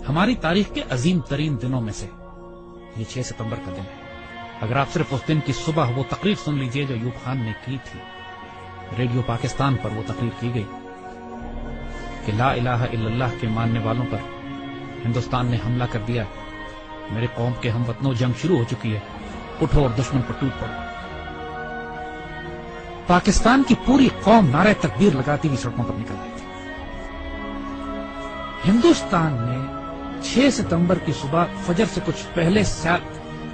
ہماری تاریخ کے عظیم ترین دنوں میں سے یہ 6 ستمبر کا دن ہے۔ اگر آپ صرف اس دن کی صبح وہ تقریر سن لیجئے جو ایوب خان نے کی تھی، ریڈیو پاکستان پر وہ تقریر کی گئی کہ لا الہ الا اللہ کے ماننے والوں پر ہندوستان نے حملہ کر دیا، میرے قوم کے ہم وطنوں جنگ شروع ہو چکی ہے، اٹھو اور دشمن پر ٹوٹ پڑو۔ پاکستان کی پوری قوم نعرہ تکبیر لگاتی ہوئی سڑکوں پر نکل آئی تھی۔ ہندوستان نے 6 ستمبر کی صبح فجر سے کچھ پہلے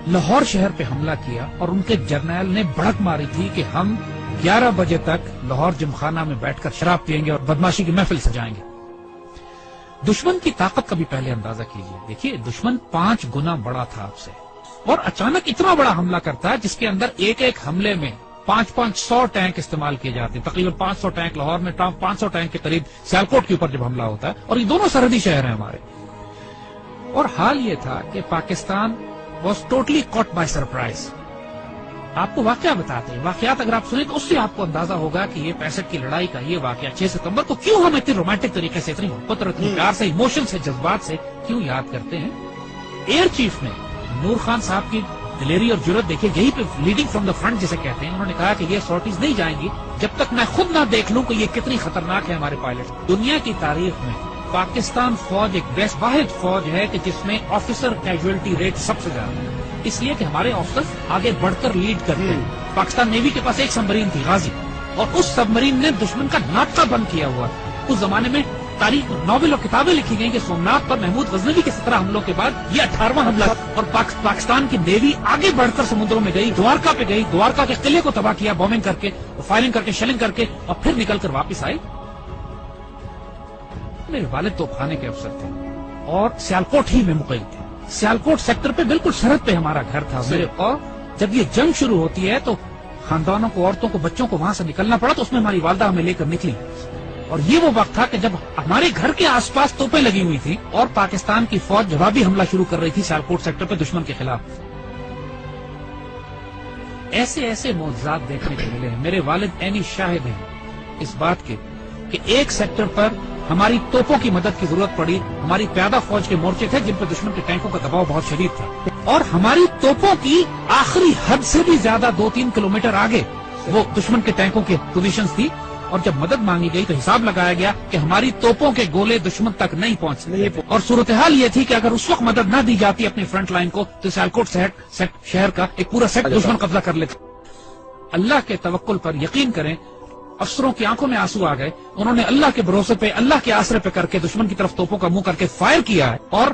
لاہور شہر پہ حملہ کیا اور ان کے جرنیل نے بڑک ماری تھی کہ ہم 11 بجے تک لاہور جمخانہ میں بیٹھ کر شراب پیئیں گے اور بدماشی کی محفل سجائیں گے۔ دشمن کی طاقت کا بھی پہلے اندازہ کیجیے۔ دیکھیے دشمن 5 گنا بڑا تھا آپ سے، اور اچانک اتنا بڑا حملہ کرتا ہے جس کے اندر ایک ایک حملے میں 500 ٹینک استعمال کیے جاتے ہیں۔ تقریباً 500 ٹینک لاہور میں، 500 ٹینک کے قریب سیالکوٹ کے اوپر جب حملہ ہوتا ہے، اور یہ دونوں سرحدی شہر ہیں ہمارے۔ اور حال یہ تھا کہ Pakistan was totally caught by surprise. آپ کو واقعہ بتاتے ہیں، واقعات اگر آپ سنیں تو اس سے آپ کو اندازہ ہوگا کہ یہ 65 کی لڑائی کا یہ واقعہ 6 ستمبر کو کیوں ہم اتنی رومانٹک طریقے سے، اتنی محبت اور اتنی پیار سے، ایموشن سے، جذبات سے کیوں یاد کرتے ہیں۔ ایئر چیف نے نور خان صاحب کی دلیری اور جرت دیکھے، یہی پہ لیڈنگ فرام دا فرنٹ جسے کہتے ہیں، انہوں نے کہا کہ یہ سارٹیز نہیں جائیں گی جب تک میں خود نہ دیکھ لوں کہ یہ کتنی خطرناک ہے ہمارے پائلٹ۔ دنیا کی تاریخ میں پاکستان فوج ایک واحد فوج ہے کہ جس میں آفیسر کیجویلٹی ریٹ سب سے زیادہ ہے، اس لیے کہ ہمارے آفیسر آگے بڑھ کر لیڈ کرتے ہیں۔ پاکستان نیوی کے پاس ایک سبمرین تھی غازی، اور اس سبمرین نے دشمن کا ناطقہ بند کیا ہوا۔ اس زمانے میں تاریخ ناول اور کتابیں لکھی گئی کہ سومناتھ پر محمود غزنوی کے 17 حملوں کے بعد یہ 18واں حملہ، اور پاکستان کی نیوی آگے بڑھ کر سمندروں میں گئی، دوارکا پہ گئی، دوارکا کے قلعے کو تباہ کیا بومنگ کر کے، فائرنگ کر کے، شیلنگ کر کے، اور پھر نکل کر واپس آئی۔ میرے والد توپ خانے کے افسر تھے اور سیالکوٹ ہی میں مقیم تھے۔ سیالکوٹ سیکٹر پہ بالکل سرحد پہ ہمارا گھر تھا میرے، اور جب یہ جنگ شروع ہوتی ہے تو خاندانوں کو، عورتوں کو، بچوں کو وہاں سے نکلنا پڑا، تو اس میں ہماری والدہ ہمیں لے کر نکلی، اور یہ وہ وقت تھا کہ جب ہمارے گھر کے آس پاس توپیں لگی ہوئی تھی اور پاکستان کی فوج جوابی حملہ شروع کر رہی تھی سیالکوٹ سیکٹر پہ دشمن کے خلاف۔ ایسے ایسے معجزات دیکھنے کو ملے ہیں۔ میرے والد عینی شاہد ہیں اس بات کے کہ ایک سیکٹر پر ہماری توپوں کی مدد کی ضرورت پڑی، ہماری پیادہ فوج کے مورچے تھے جن پر دشمن کے ٹینکوں کا دباؤ بہت شدید تھا، اور ہماری توپوں کی آخری حد سے بھی زیادہ 2-3 کلومیٹر آگے وہ دشمن کے ٹینکوں کی پوزیشنز تھی، اور جب مدد مانگی گئی تو حساب لگایا گیا کہ ہماری توپوں کے گولے دشمن تک نہیں پہنچ سکتے، اور صورتحال یہ تھی کہ اگر اس وقت مدد نہ دی جاتی اپنی فرنٹ لائن کو تو سیالکوٹ شہر کا ایک پورا سیٹ دشمن قبضہ کر لیتا۔ اللہ کے توکل پر یقین کریں، افسروں کی آنکھوں میں آنسو آ گئے، انہوں نے اللہ کے بھروسے پہ، اللہ کے آسرے پہ کر کے دشمن کی طرف توپوں کا منہ کر کے فائر کیا ہے، اور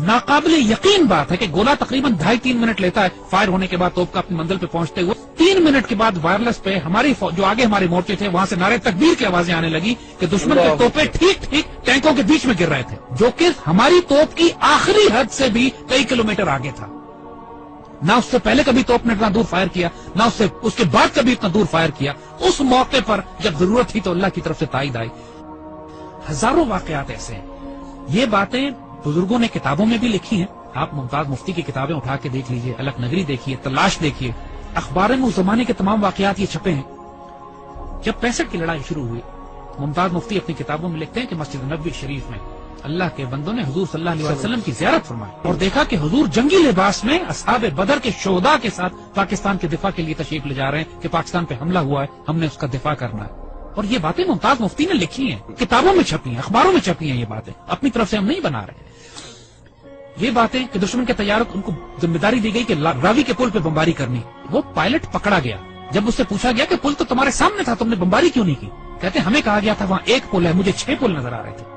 ناقابل یقین بات ہے کہ گولا تقریباً 2.5-3 منٹ لیتا ہے فائر ہونے کے بعد توپ کا اپنی منزل پہ پہنچتے ہوئے۔ 3 منٹ کے بعد وائرلیس پہ ہماری جو آگے ہمارے مورچے تھے وہاں سے نعرے تکبیر کی آوازیں آنے لگی کہ دشمن کے توپیں ٹھیک ٹینکوں کے بیچ میں گر رہے تھے، جو کہ ہماری توپ کی آخری حد سے بھی کئی کلومیٹر آگے تھا۔ نہ اس سے پہلے کبھی توپ نے اتنا دور فائر کیا، نہ اس کے بعد کبھی اتنا دور فائر کیا۔ اس موقع پر جب ضرورت تھی تو اللہ کی طرف سے تائید آئی۔ ہزاروں واقعات ایسے ہیں۔ یہ باتیں بزرگوں نے کتابوں میں بھی لکھی ہیں، آپ ممتاز مفتی کی کتابیں اٹھا کے دیکھ لیجئے، الگ نگری دیکھیے، تلاش دیکھیے، اخباروں میں اس زمانے کے تمام واقعات یہ چھپے ہیں۔ جب 65 کی لڑائی شروع ہوئی، ممتاز مفتی اپنی کتابوں میں لکھتے ہیں کہ مسجد نبوی شریف میں اللہ کے بندوں نے حضور صلی اللہ علیہ وسلم کی زیارت فرمائی اور دیکھا کہ حضور جنگی لباس میں اصحاب بدر کے شہداء کے ساتھ پاکستان کے دفاع کے لیے تشریف لے جا رہے ہیں کہ پاکستان پہ حملہ ہوا ہے، ہم نے اس کا دفاع کرنا ہے۔ اور یہ باتیں ممتاز مفتی نے لکھی ہیں، کتابوں میں چھپی ہیں، اخباروں میں چھپی ہیں، یہ باتیں اپنی طرف سے ہم نہیں بنا رہے۔ یہ باتیں کہ دشمن کے طیاروں ان کو ذمہ داری دی گئی کہ راوی کے پل پہ بمباری کرنی، وہ پائلٹ پکڑا گیا۔ جب اس سے پوچھا گیا کہ پل تو تمہارے سامنے تھا، تم نے بمباری کیوں نہیں کی؟ کہتے ہمیں کہا گیا تھا وہاں ایک پل ہے، مجھے 6 پل نظر آ رہے تھے۔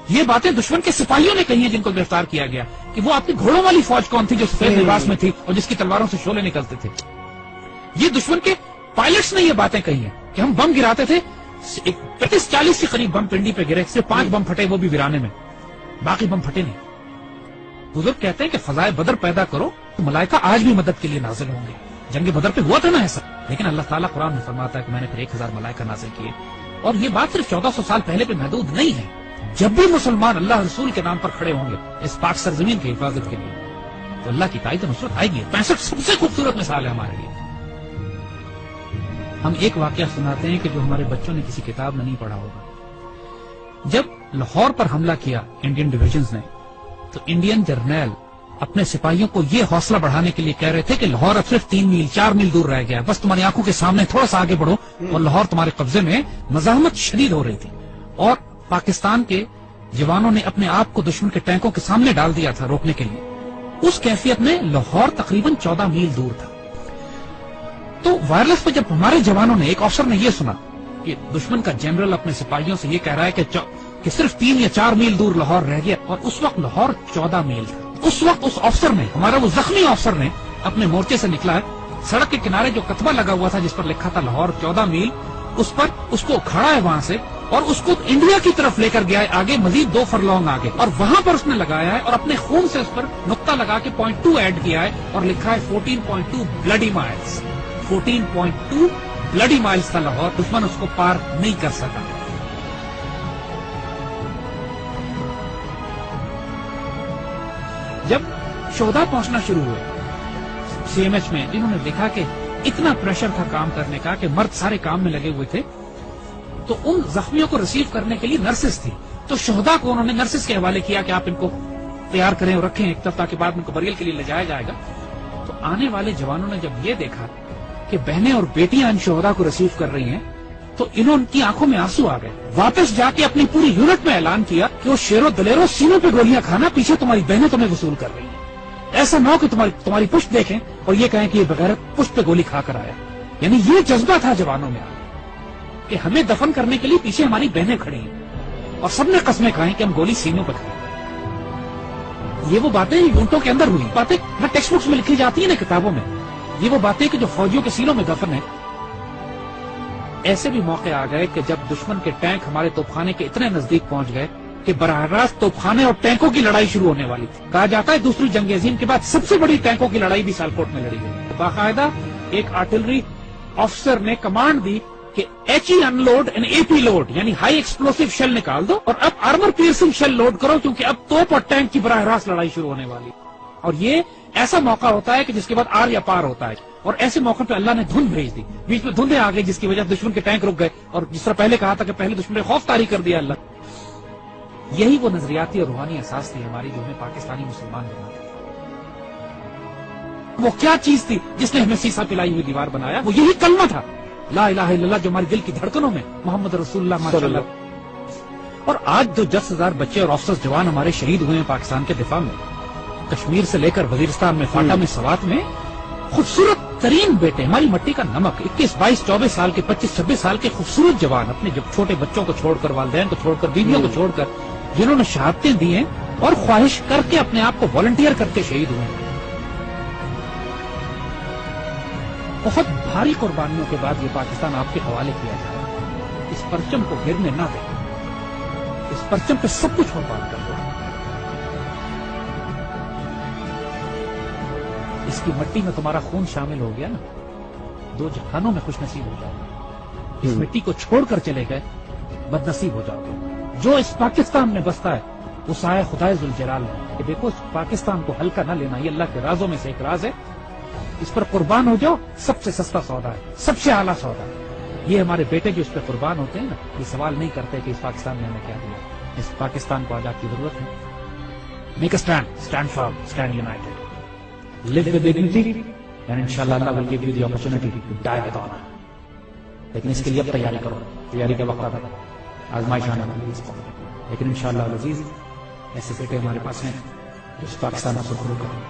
یہ باتیں دشمن کے سپاہیوں نے کہی ہیں جن کو گرفتار کیا گیا کہ وہ آپ کی گھوڑوں والی فوج کون تھی جو سفید لباس میں تھی اور جس کی تلواروں سے شعلے نکلتے تھے۔ یہ دشمن کے پائلٹس نے یہ باتیں کہی ہیں کہ ہم بم گراتے تھے، 35-40 کے قریب بم پنڈی پہ گرے، صرف 5 بم پھٹے، وہ بھی ویرانے میں، باقی بم پھٹے نہیں۔ بزرگ کہتے ہیں کہ فضائے بدر پیدا کرو تو ملائکہ آج بھی مدد کے لیے نازل ہوں گے۔ جنگ بدر پہ ہوا تھا نا ایسا، لیکن اللہ تعالیٰ قرآن میں فرماتا ہے کہ میں نے پھر 1000 ملائکہ نازل کیے، اور یہ بات صرف 1400 سال پہلے پہ محدود نہیں ہے۔ جب بھی مسلمان اللہ رسول کے نام پر کھڑے ہوں گے اس پاک سرزمین کی حفاظت کے لیے تو اللہ کی تائید و نصرت آئے گی۔ 65 سب سے خوبصورت مثال ہے ہمارے لیے۔ ہم ایک واقعہ سناتے ہیں کہ جو ہمارے بچوں نے کسی کتاب میں نہیں پڑھا ہوگا۔ جب لاہور پر حملہ کیا انڈین ڈویژنز نے تو انڈین جرنیل اپنے سپاہیوں کو یہ حوصلہ بڑھانے کے لیے کہہ رہے تھے کہ لاہور اب صرف 3 میل 4 میل دور رہ گیا، بس تمہاری آنکھوں کے سامنے تھوڑا سا آگے بڑھو اور لاہور تمہارے قبضے میں۔ مزاحمت شدید ہو رہی تھی اور پاکستان کے جوانوں نے اپنے آپ کو دشمن کے ٹینکوں کے سامنے ڈال دیا تھا روکنے کے لیے۔ اس کیفیت میں لاہور تقریباً 14 میل دور تھا۔ تو وائرلیس پہ جب ہمارے جوانوں نے، ایک افسر نے یہ سنا کہ دشمن کا جنرل اپنے سپاہیوں سے یہ کہہ رہا ہے کہ صرف 3 یا 4 میل دور لاہور رہ گیا، اور اس وقت لاہور 14 میل تھا۔ اس وقت اس افسر نے، ہمارا وہ زخمی افسر نے اپنے مورچے سے نکلا ہے، سڑک کے کنارے جو کتبہ لگا ہوا تھا جس پر لکھا تھا لاہور 14 میل، اس پر اس کو کھڑا ہے وہاں سے اور اس کو انڈیا کی طرف لے کر گیا ہے آگے، مزید 2 فرلونگ آگے، اور وہاں پر اس نے لگایا ہے اور اپنے خون سے اس پر نقطہ لگا کے 0.2 ایڈ کیا ہے اور لکھا ہے 14.2 بلڈی مائلز۔ 14.2 بلڈی مائلز تھا لاہور، دشمن اس کو پار نہیں کر سکا۔ جب شہداء پہنچنا شروع ہوئے سی ایم ایچ میں، جنہوں نے دیکھا کہ اتنا پریشر تھا کام کرنے کا کہ مرد سارے کام میں لگے ہوئے تھے، تو ان زخمیوں کو ریسیو کرنے کے لیے نرسز تھی، تو شہداء کو انہوں نے نرسز کے حوالے کیا کہ آپ ان کو تیار کریں اور رکھیں ایک طرف تاکہ بعد میں ان کو بریل کے لیے لے جایا جائے گا۔ تو آنے والے جوانوں نے جب یہ دیکھا کہ بہنیں اور بیٹیاں ان شہداء کو ریسیو کر رہی ہیں تو ان کی آنکھوں میں آنسو آ گئے۔ واپس جا کے اپنی پوری یونٹ میں اعلان کیا کہ وہ شیرو دلیرو سینوں پہ گولیاں کھانا، پیچھے تمہاری بہنیں تمہیں وصول کر رہی ہیں، ایسا نہ ہو کہ تمہاری پشت دیکھیں اور یہ کہیں کہ یہ بغیرت پشت پہ گولی کھا کر آیا۔ یعنی یہ جذبہ تھا جوانوں میں کہ ہمیں دفن کرنے کے لیے پیچھے ہماری بہنیں کھڑی ہیں، اور سب نے قسمیں کھائیں کہ ہم گولی سینوں پہ کھائیں۔ یہ وہ باتیں یونٹوں کے اندر ہوئی، باتیں نہ ٹیکسٹ بکس میں لکھی جاتی ہیں نہ کتابوں میں، یہ وہ باتیں کہ جو فوجیوں کے سینوں میں دفن ہیں۔ ایسے بھی موقع آ گئے کہ جب دشمن کے ٹینک ہمارے توپخانے کے اتنے نزدیک پہنچ گئے کہ براہ راست توپخانے اور ٹینکوں کی لڑائی شروع ہونے والی تھی۔ کہا جاتا ہے دوسری جنگ عظیم کے بعد سب سے بڑی ٹینکوں کی لڑائی بھی سیالکوٹ میں لڑی گئی۔ باقاعدہ ایک آرٹلری افسر نے کمانڈ دی کہ H E unload and A P load, یعنی ہائی ایکسپلوسو شیل نکال دو اور اب آرمر پیئرسنگ شیل لوڈ کرو، کیونکہ اب توپ اور ٹینک کی براہ راست لڑائی شروع ہونے والی۔ اور یہ ایسا موقع ہوتا ہے کہ جس کے بعد آر یا پار ہوتا ہے، اور ایسے موقع پہ اللہ نے دھند بھیج دی، بیچ میں دھندیں آ گئی جس کی وجہ دشمن کے ٹینک رک گئے، اور جس طرح پہلے کہا تھا کہ پہلے دشمن نے خوف طاری کر دیا اللہ۔ یہی وہ نظریاتی اور روحانی اساس تھی ہماری جو ہمیں پاکستانی مسلمان بنا تھی۔ وہ کیا چیز تھی جس نے ہمیں سیسا پلائی ہوئی دیوار بنایا؟ وہ یہی کلمہ تھا، لا الہ الا اللہ، جو ہمارے دل کی دھڑکنوں میں محمد رسول اللہ ماشاءاللہ۔ اور آج جو 10,000 بچے اور افسر جوان ہمارے شہید ہوئے ہیں پاکستان کے دفاع میں، کشمیر سے لے کر وزیرستان میں، فاٹا میں، سوات میں، خوبصورت ترین بیٹے، ہماری مٹی کا نمک، 21، 22، 24 سال کے، 25، 26 سال کے خوبصورت جوان، اپنے جب چھوٹے بچوں کو چھوڑ کر، والدین کو چھوڑ کر، بیویوں کو چھوڑ کر، جنہوں نے شہادتیں دی ہیں اور خواہش کر کے اپنے آپ کو والنٹیئر کر کے شہید ہوئے ہیں۔ بہت بھاری قربانیوں کے بعد یہ پاکستان آپ کے حوالے کیا جا رہا ہے۔ اس پرچم کو گرنے نہ دیں، اس پرچم پہ سب کچھ قربان کر دو۔ اس کی مٹی میں تمہارا خون شامل ہو گیا نا، 2 جہانوں میں خوش نصیب ہو جاؤ۔ اس مٹی کو چھوڑ کر چلے گئے، بد نصیب ہو جاؤ۔ جو اس پاکستان میں بستا ہے وہ سایہ خدائے ذوالجلال ہے کہ دیکھو اس پاکستان کو ہلکا نہ لینا، یہ اللہ کے رازوں میں سے ایک راز ہے، اس پر قربان ہو جاؤ۔ سب سے سستا سودا ہے، سب سے اعلیٰ سودا ہے۔ یہ ہمارے بیٹے جو اس پہ قربان ہوتے ہیں نا، یہ سوال نہیں کرتے کہ اس پاکستان نے ہمیں کیا دیا۔ اس پاکستان کو آج آپ کی ضرورت ہے۔ Make a stand, stand firm, stand United, live with dignity, and inshallah Allah will give you the opportunity to die with honor. لیکن اس کے لیے اب تیاری کرو، تیاری کا وقت آتا ہے، آزمائش آنے والی ہے، لیکن انشاءاللہ العزیز ایسے بیٹے ہمارے پاس ہیں جو اس پاکستان کو سرخرو کریں۔